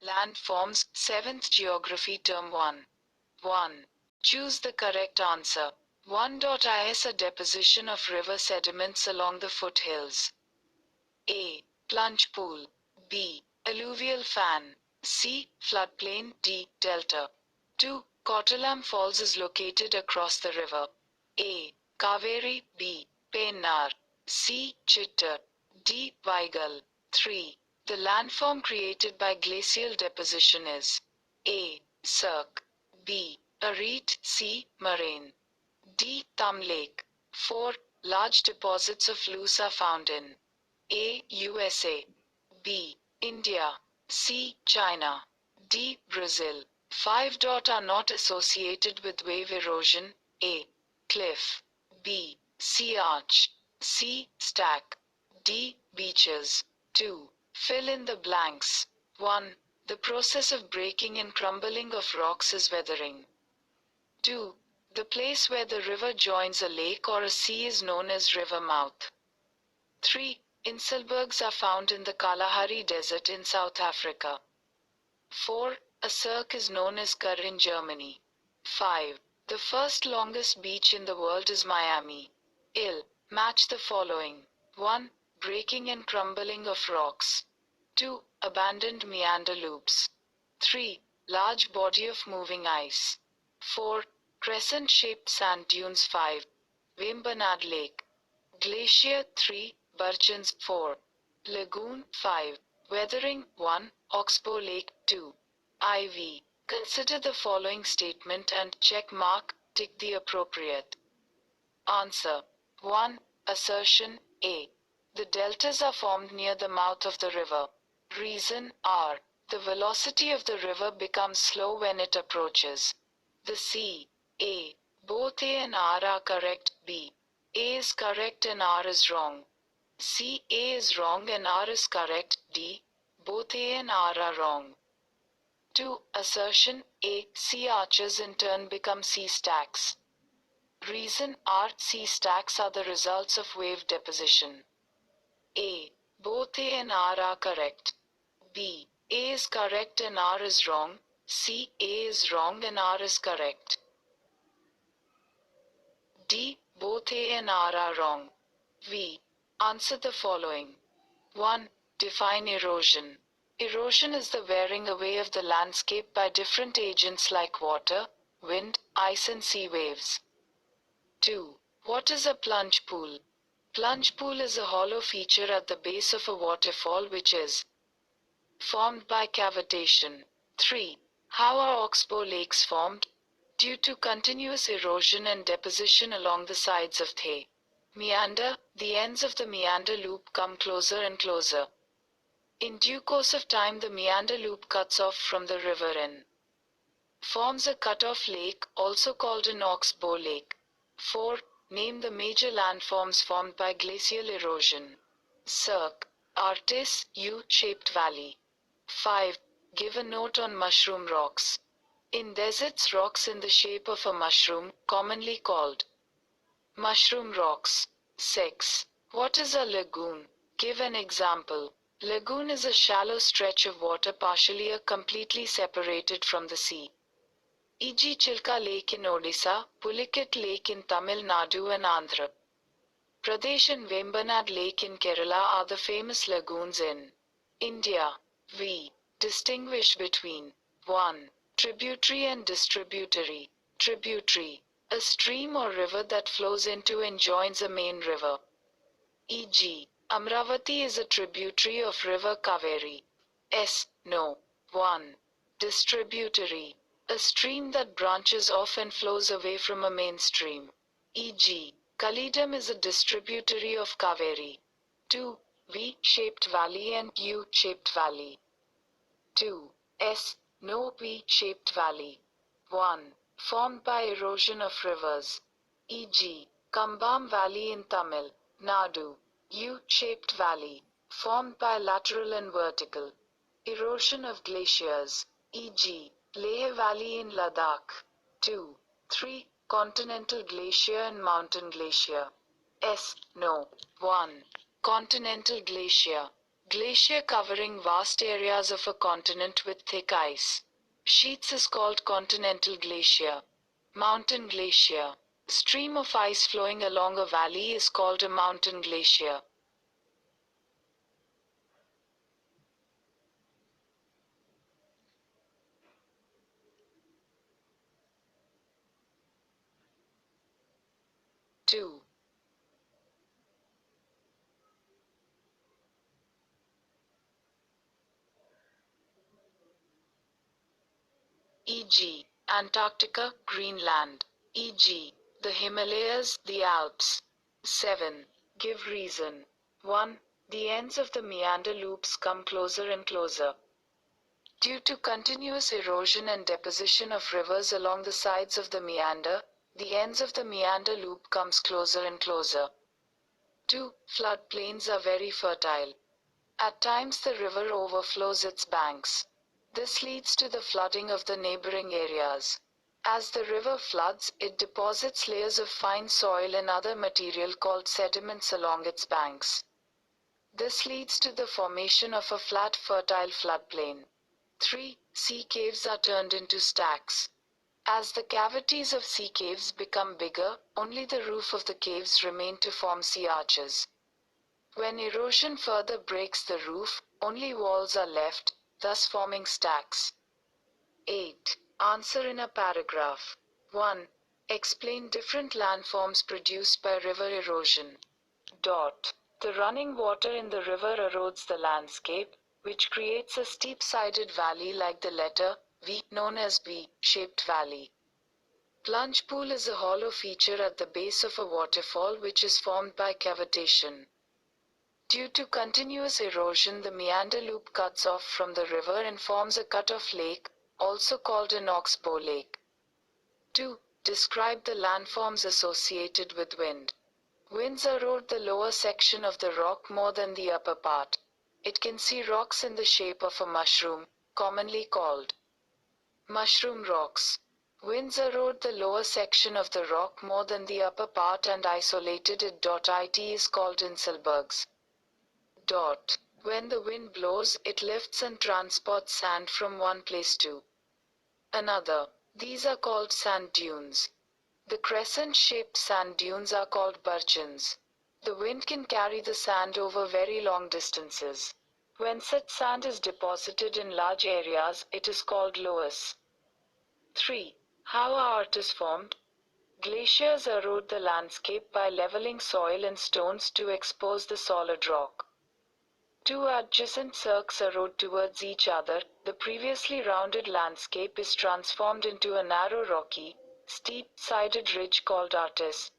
Landforms, 7th Geography Term 1. 1. Choose the correct answer. 1.is A deposition of river sediments along the foothills. A. Plunge pool. B. Alluvial fan. C. Floodplain. D. Delta. 2. Kottalam Falls is located across the river. A. Kaveri. B. Pennar. C. Chittar. D. Vaigal. 3. The landform created by glacial deposition is A. Cirque. B. Arete. C. Moraine. D. Thumb Lake. 4. Large deposits of loess are found in A. USA. B. India. C. China. D. Brazil. 5. Are not associated with wave erosion. A. Cliff. B. Sea arch. C. Stack. D. Beaches. 2. Fill in the blanks. 1. The process of breaking and crumbling of rocks is weathering. 2. The place where the river joins a lake or a sea is known as river mouth. 3. Inselbergs are found in the Kalahari Desert in South Africa. 4. A cirque is known as Kar in Germany. 5. The first longest beach in the world is Miami. Match the following. 1. Breaking and crumbling of rocks. 2. Abandoned meander loops. 3. Large body of moving ice. 4. Crescent-shaped sand dunes. 5. Vembanad Lake. Glacier. 3. Burchans. 4. Lagoon. 5. Weathering. 1. Oxbow Lake. 2. IV. Consider the following statement and check mark, tick the appropriate answer. 1. Assertion. A. The deltas are formed near the mouth of the river. Reason. R. The velocity of the river becomes slow when it approaches the sea. A. Both A and R are correct. B. A is correct and R is wrong. C. A is wrong and R is correct. D. Both A and R are wrong. 2. Assertion. A. Sea arches in turn become sea stacks. Reason. R. Sea stacks are the results of wave deposition. A. Both A and R are correct. B. A is correct and R is wrong. C. A is wrong and R is correct. D. Both A and R are wrong. V. Answer the following. 1. Define erosion. Erosion is the wearing away of the landscape by different agents like water, wind, ice and sea waves. 2. What is a plunge pool? Plunge pool is a hollow feature at the base of a waterfall which is formed by cavitation. 3. How are oxbow lakes formed? Due to continuous erosion and deposition along the sides of the meander, the ends of the meander loop come closer and closer. In due course of time the meander loop cuts off from the river and forms a cut-off lake, also called an oxbow lake. 4. Name the major landforms formed by glacial erosion. Cirque. Artis, U-shaped valley. 5. Give a note on mushroom rocks. In deserts, rocks in the shape of a mushroom, commonly called mushroom rocks. 6. What is a lagoon? Give an example. Lagoon is a shallow stretch of water partially or completely separated from the sea. E.g. Chilka Lake in Odisha, Pulicat Lake in Tamil Nadu and Andhra Pradesh and Vembanad Lake in Kerala are the famous lagoons in India. V. Distinguish between 1. Tributary and distributary. Tributary. A stream or river that flows into and joins a main river. E.g. Amravati is a tributary of river Kaveri. No. 1. Distributary. A stream that branches off and flows away from a main stream. E.g. Kalidam is a distributary of Kaveri. 2. V-shaped valley and U-shaped valley. 2. No V-shaped valley. 1. Formed by erosion of rivers. E.g. Kambam Valley in Tamil Nadu. U-shaped valley. Formed by lateral and vertical erosion of glaciers. E.g. Leh Valley in Ladakh. 2. 3. Continental glacier and mountain glacier. No. 1. Continental glacier. Glacier covering vast areas of a continent with thick ice. Sheets is called continental glacier. Mountain glacier. Stream of ice flowing along a valley is called a mountain glacier. Two. E.g., Antarctica, Greenland. E.g., the Himalayas, the Alps. 7. Give reason. 1. The ends of the meander loops come closer and closer. Due to continuous erosion and deposition of rivers along the sides of the meander, the ends of the meander loop comes closer and closer. 2. Floodplains are very fertile. At times the river overflows its banks. This leads to the flooding of the neighboring areas. As the river floods, it deposits layers of fine soil and other material called sediments along its banks. This leads to the formation of a flat, fertile floodplain. 3. Sea caves are turned into stacks. As the cavities of sea caves become bigger, only the roof of the caves remain to form sea arches. When erosion further breaks the roof, only walls are left, thus forming stacks. 8. Answer in a paragraph. 1. Explain different landforms produced by river erosion. The running water in the river erodes the landscape, which creates a steep-sided valley like the letter V, known as V-shaped valley. Plunge pool is a hollow feature at the base of a waterfall which is formed by cavitation. Due to continuous erosion, the meander loop cuts off from the river and forms a cut-off lake, also called an oxbow lake. 2. Describe the landforms associated with wind. Winds erode the lower section of the rock more than the upper part. It can see rocks in the shape of a mushroom, commonly called mushroom rocks. Winds erode the lower section of the rock more than the upper part and isolated it. It is called inselbergs. When the wind blows, it lifts and transports sand from one place to another. These are called sand dunes. The crescent-shaped sand dunes are called burchens. The wind can carry the sand over very long distances. When such sand is deposited in large areas, it is called loess. 3. How are artes formed? Glaciers erode the landscape by leveling soil and stones to expose the solid rock. Two adjacent cirques erode towards each other. The previously rounded landscape is transformed into a narrow rocky, steep-sided ridge called artes.